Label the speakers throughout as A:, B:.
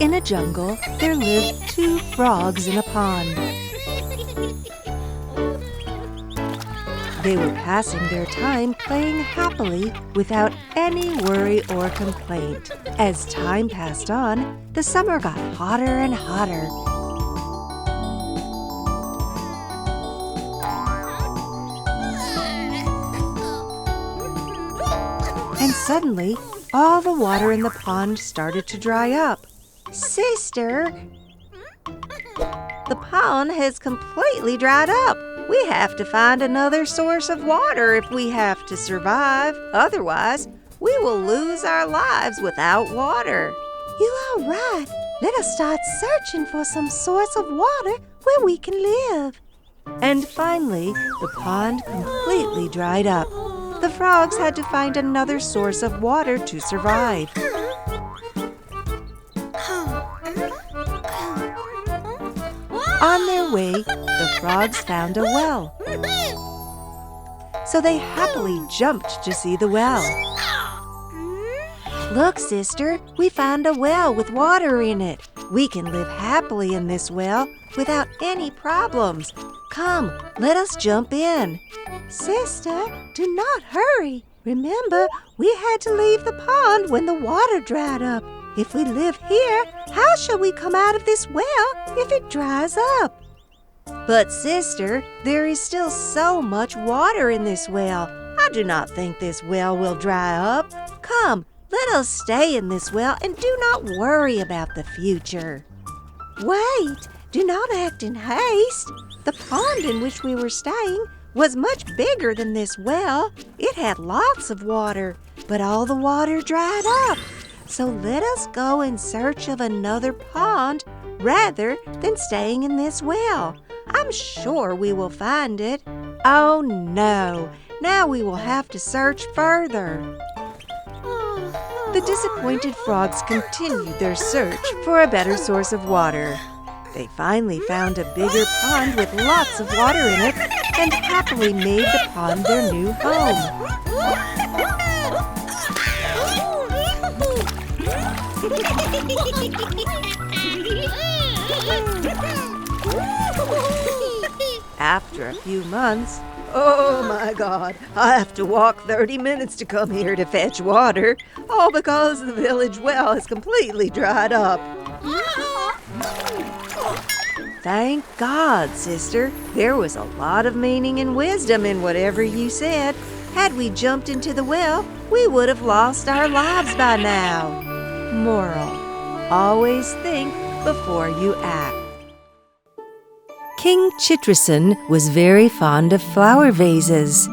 A: In a jungle, there lived 2 frogs in a pond. They were passing their time playing happily without any worry or complaint. As time passed on, the summer got hotter and hotter. And suddenly, all the water in the pond started to dry up. "Sister, the pond has completely dried up. We have to find another source of water if we have to survive. Otherwise, we will lose our lives without water." "You are right. Let us start searching for some source of water where we can live." And finally, the pond completely dried up. The frogs had to find another source of water to survive. On their way, the frogs found a well. So they happily jumped to see the well. "Look, sister, we found a well with water in it. We can live happily in this well without any problems. Come, let us jump in." "Sister, do not hurry. Remember, we had to leave the pond when the water dried up. If we live here, how shall we come out of this well if it dries up?" "But sister, there is still so much water in this well. I do not think this well will dry up. Come, let us stay in this well and do not worry about the future." "Wait, do not act in haste. The pond in which we were staying was much bigger than this well. It had lots of water, but all the water dried up. So let us go in search of another pond rather than staying in this well. I'm sure we will find it." "Oh no, now we will have to search further." The disappointed frogs continued their search for a better source of water. They finally found a bigger pond with lots of water in it and happily made the pond their new home. After a few months, "Oh my God, I have to walk 30 minutes to come here to fetch water, all because the village well has completely dried up." "Thank God, sister. There was a lot of meaning and wisdom in whatever you said. Had we jumped into the well, we would have lost our lives by now." Moral: always think before you act. King Chitosan was very fond of flower vases.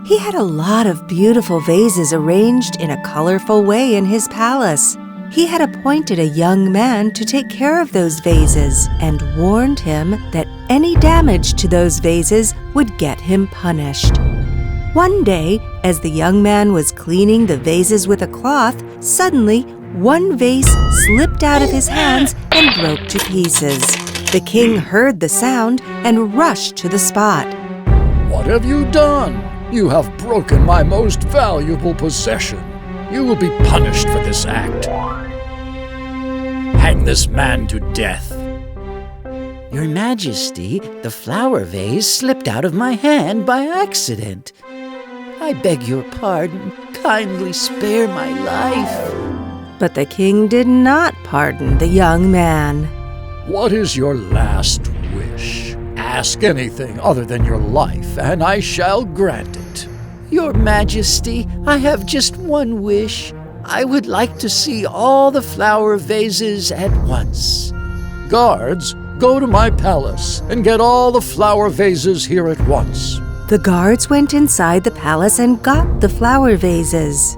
A: He had a lot of beautiful vases arranged in a colorful way in his palace. He had appointed a young man to take care of those vases and warned him that any damage to those vases would get him punished. One day, as the young man was cleaning the vases with a cloth, suddenly one vase slipped out of his hands and broke to pieces. The king heard the sound and rushed to the spot.
B: "What have you done? You have broken my most valuable possession. You will be punished for this act. Hang this man to death."
C: "Your Majesty, the flower vase slipped out of my hand by accident. I beg your pardon. Kindly spare my life."
A: But the king did not pardon the young man.
B: "What is your last wish? Ask anything other than your life, and I shall grant it."
C: "Your Majesty, I have just one wish. I would like to see all the flower vases at once."
B: "Guards, go to my palace and get all the flower vases here at once."
A: The guards went inside the palace and got the flower vases.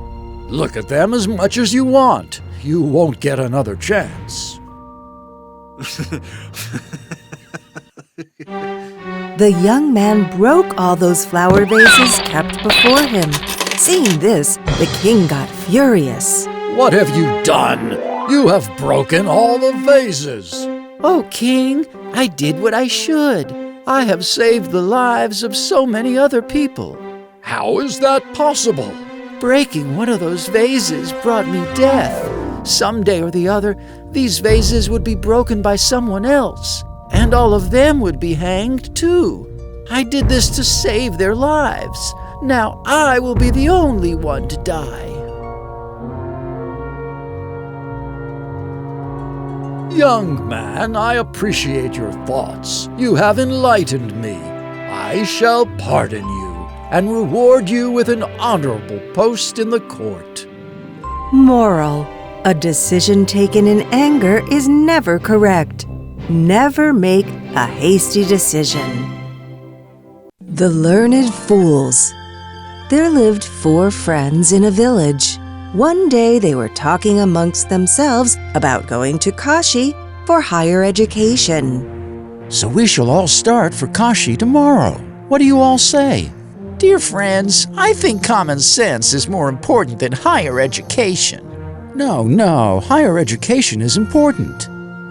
B: "Look at them as much as you want. You won't get another chance."
A: The young man broke all those flower vases kept before him. Seeing this, the king got furious.
B: "What have you done? You have broken all the vases."
C: "Oh, King, I did what I should. I have saved the lives of so many other people."
B: "How is that possible?"
C: "Breaking one of those vases brought me death. Someday or the other, these vases would be broken by someone else, and all of them would be hanged too. I did this to save their lives. Now I will be the only one to die.
B: Young man, I appreciate your thoughts. You have enlightened me. I shall pardon you and reward you with an honorable post in the court.
A: Moral: a decision taken in anger is never correct. Never make a hasty decision. The Learned Fools. There lived 4 friends in a village. One day they were talking amongst themselves about going to Kashi for higher education.
D: So we shall all start for Kashi tomorrow. What do you all say?
C: Dear friends, I think common sense is more important than higher education.
D: No, higher education is important.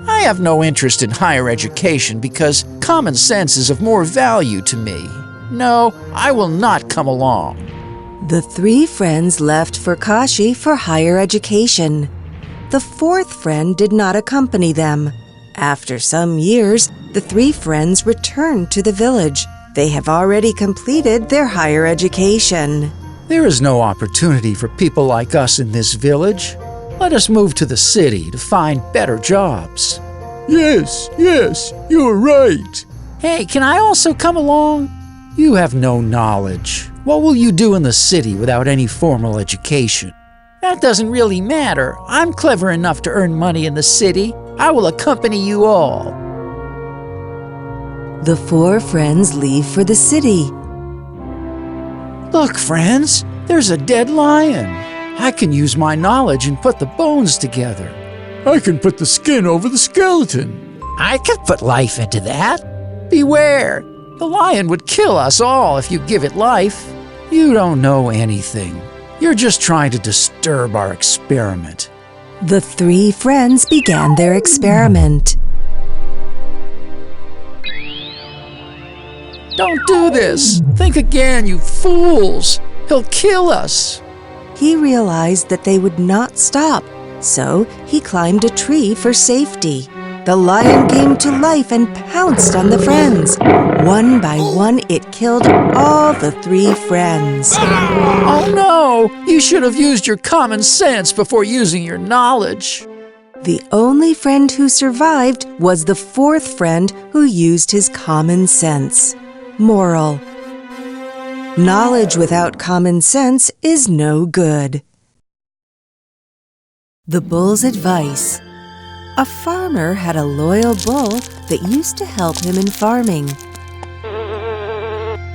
C: I have no interest in higher education because common sense is of more value to me. No, I will not come along.
A: The 3 friends left for Kashi for higher education. The 4th friend did not accompany them. After some years, the 3 friends returned to the village. They have already completed their higher education.
D: There is no opportunity for people like us in this village. Let us move to the city to find better jobs.
B: Yes, you're right.
C: Hey, can I also come along?
D: You have no knowledge. What will you do in the city without any formal education?
C: That doesn't really matter. I'm clever enough to earn money in the city. I will accompany you all.
A: The 4 friends leave for the city.
D: Look, friends, there's a dead lion. I can use my knowledge and put the bones together.
B: I can put the skin over the skeleton.
C: I could put life into that. Beware! The lion would kill us all if you give it life.
D: You don't know anything. You're just trying to disturb our experiment.
A: The 3 friends began their experiment.
C: Don't do this! Think again, you fools! He'll kill us!
A: He realized that they would not stop, so he climbed a tree for safety. The lion came to life and pounced on the friends. One by one, it killed all the 3 friends.
C: Oh no! You should have used your common sense before using your knowledge.
A: The only friend who survived was the 4th friend who used his common sense. Moral: knowledge without common sense is no good. The Bull's Advice. A farmer had a loyal bull that used to help him in farming.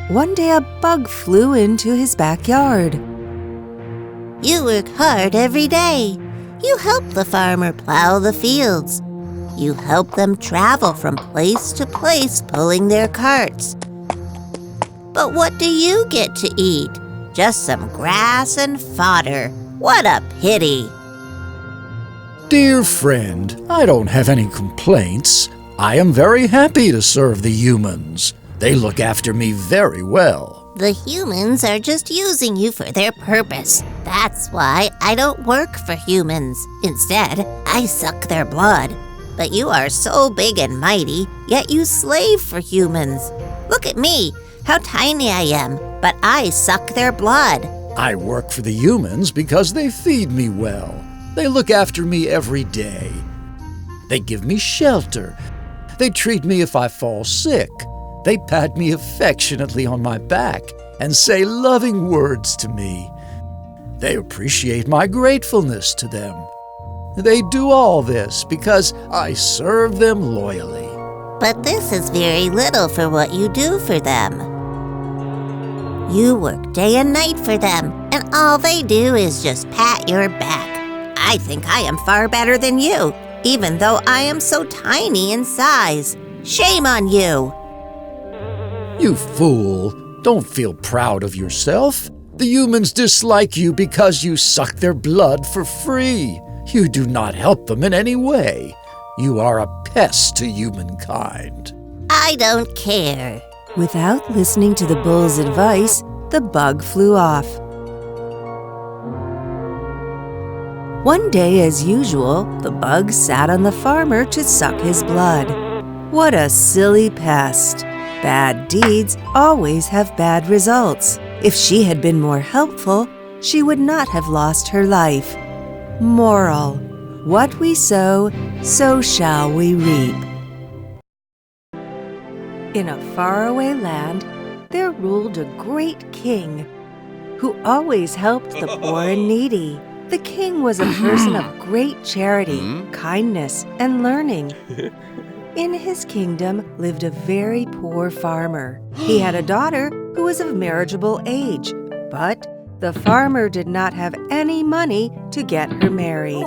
A: One day a bug flew into his backyard.
E: You work hard every day. You help the farmer plow the fields. You help them travel from place to place pulling their carts. But what do you get to eat? Just some grass and fodder. What a pity!
B: Dear friend, I don't have any complaints. I am very happy to serve the humans. They look after me very well.
E: The humans are just using you for their purpose. That's why I don't work for humans. Instead, I suck their blood. But you are so big and mighty, yet you slave for humans. Look at me, how tiny I am, but I suck their blood.
B: I work for the humans because they feed me well. They look after me every day. They give me shelter. They treat me if I fall sick. They pat me affectionately on my back and say loving words to me. They appreciate my gratefulness to them. They do all this because I serve them loyally.
E: But this is very little for what you do for them. You work day and night for them, and all they do is just pat your back. I think I am far better than you, even though I am so tiny in size. Shame on you!
B: You fool! Don't feel proud of yourself. The humans dislike you because you suck their blood for free. You do not help them in any way. You are a pest to humankind.
E: I don't care.
A: Without listening to the bull's advice, the bug flew off. One day, as usual, the bug sat on the farmer to suck his blood. What a silly pest! Bad deeds always have bad results. If she had been more helpful, she would not have lost her life. Moral: what we sow, so shall we reap. In a faraway land, there ruled a great king who always helped the poor and needy. The king was a person of great charity, kindness, and learning. In his kingdom lived a very poor farmer. He had a daughter who was of marriageable age, but the farmer did not have any money to get her married.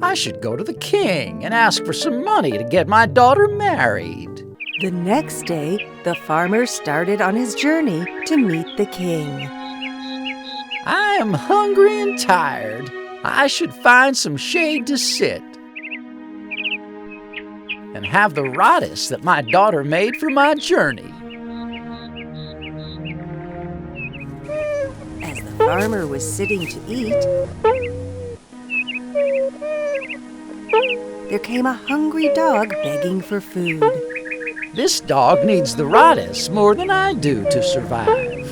C: I should go to the king and ask for some money to get my daughter married.
A: The next day, the farmer started on his journey to meet the king.
C: I am hungry and tired. I should find some shade to sit and have the rodice that my daughter made for my journey.
A: As the farmer was sitting to eat, there came a hungry dog begging for food.
C: This dog needs the rodice more than I do to survive.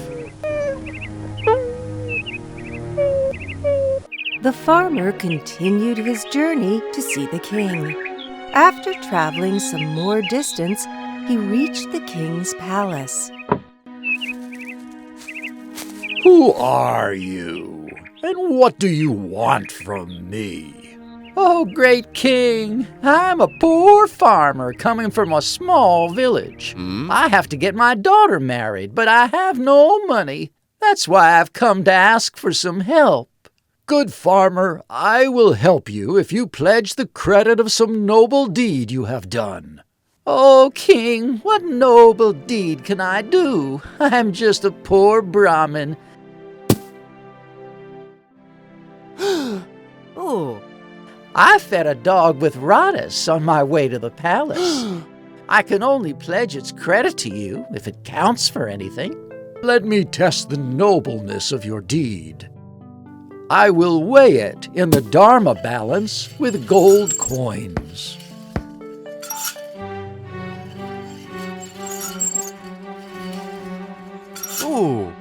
A: The farmer continued his journey to see the king. After traveling some more distance, he reached the king's palace.
B: Who are you? And what do you want from me?
C: Oh, great king, I'm a poor farmer coming from a small village. I have to get my daughter married, but I have no money. That's why I've come to ask for some help.
B: Good farmer, I will help you if you pledge the credit of some noble deed you have done.
C: Oh, king, what noble deed can I do? I'm just a poor Brahmin.
A: Oh,
C: I fed a dog with rodice on my way to the palace. I can only pledge its credit to you if it counts for anything.
B: Let me test the nobleness of your deed. I will weigh it in the Dharma balance with gold coins.
F: Ooh.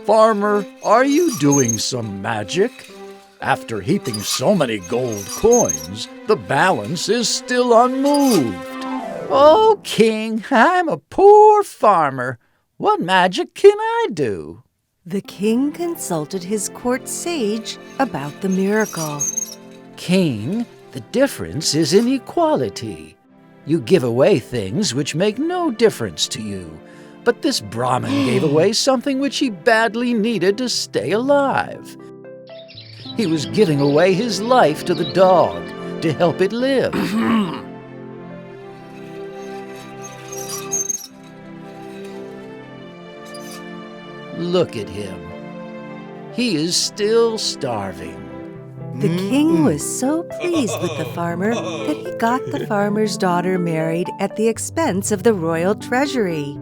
B: Farmer, are you doing some magic? After heaping so many gold coins, the balance is still unmoved.
C: Oh, king, I'm a poor farmer. What magic can I do?
A: the king consulted his court sage about the miracle.
C: King, the difference is in equality. You give away things which make no difference to you, but this Brahmin gave away something which he badly needed to stay alive. He was giving away his life to the dog to help it live. Look at him. He is still starving.
A: The king was so pleased with the farmer that he got the farmer's daughter married at the expense of the royal treasury.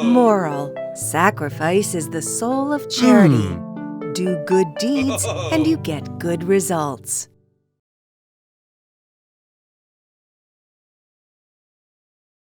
A: Moral: sacrifice is the soul of charity. Do good deeds and you get good results.